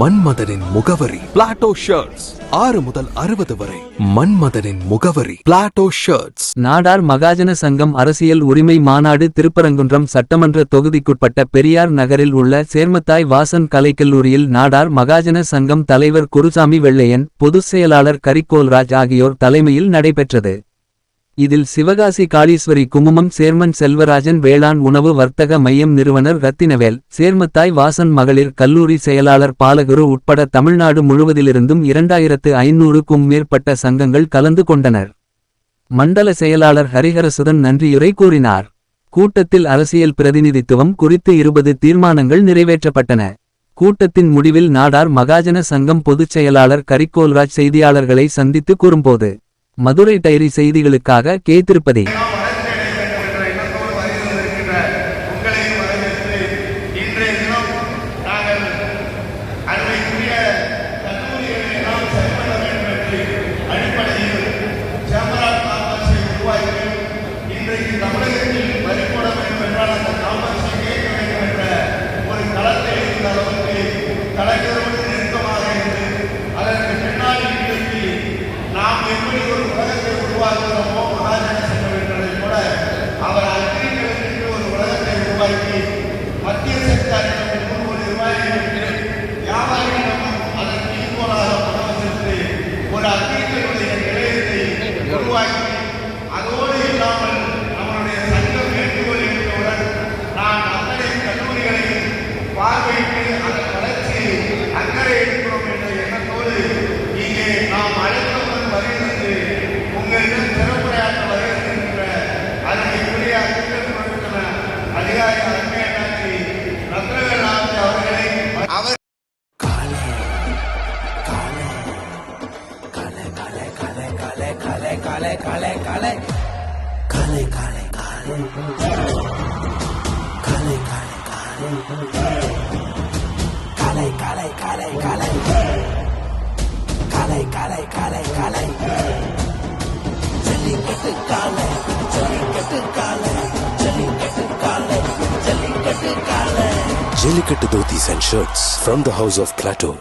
மன்மதனின் முகவரி Plato shirts. 6 முதல் 60 வரை. மன்மதனின் முகவரி பிளாட்டோ ஷர்ட்ஸ். நாடார் மகாஜன சங்கம் அரசியல் உரிமை மாநாடு திருப்பரங்குன்றம் சட்டமன்ற தொகுதிக்குட்பட்ட பெரியார் நகரில் உள்ள சேர்மத்தாய் வாசன் கலைக்கல்லூரியில் நாடார் மகாஜன சங்கம் தலைவர் குருசாமி வெள்ளையன், பொதுச் செயலாளர் கரிக்கோல்ராஜ் ஆகியோர் தலைமையில் நடைபெற்றது. இதில் சிவகாசி காளீஸ்வரி குமுமம் சேர்மன் செல்வராஜன், வேளாண் உணவு வர்த்தக மையம் நிறுவனர் ரத்தினவேல், சேர்மத்தாய் வாசன் மகளிர் கல்லூரி செயலாளர் பாலகுரு உட்பட தமிழ்நாடு முழுவதிலிருந்தும் 2500க்கும் மேற்பட்ட சங்கங்கள் கலந்து கொண்டனர். மண்டல செயலாளர் ஹரிஹரசுதன் நன்றியுரை கூறினார். கூட்டத்தில் அரசியல் பிரதிநிதித்துவம் குறித்து 20 தீர்மானங்கள் நிறைவேற்றப்பட்டன. கூட்டத்தின் முடிவில் நாடார் மகாஜன சங்கம் பொதுச் செயலாளர் கரிக்கோல்ராஜ் செய்தியாளர்களை சந்தித்து கூறும்போது, மதுரை டைரி செய்திகளுக்காக கே. திருப்பதி. மத்திய சர்க்காரிடம் வியாபாரிகளிடமும் அதற்கு ஈக்குவலாக பணம் செலுத்தி ஒரு அக்ரிகளுடைய நிலையத்தை உருவாக்கி, அதோடு இல்லாமல் நம்மளுடைய சங்கம் வேண்டுகோள் என்பதுடன் நாம் அத்தனை கல்லூரிகளையும் பார்வையிட்டு அதன் வளர்ச்சி அக்கறை எடுக்கிறோம் என்ற எண்ணத்தோடு இங்கே நாம் அழைத்தவர்கள் வருகிறது. உங்களிடம் சிறப்புரையாற்ற வருகின்ற அதற்குரிய அதிகாரி அருமையாட்சி ரத்னவேல் அவர்களை அவர் Jellicate dhotis and shirts from the house of Plateau.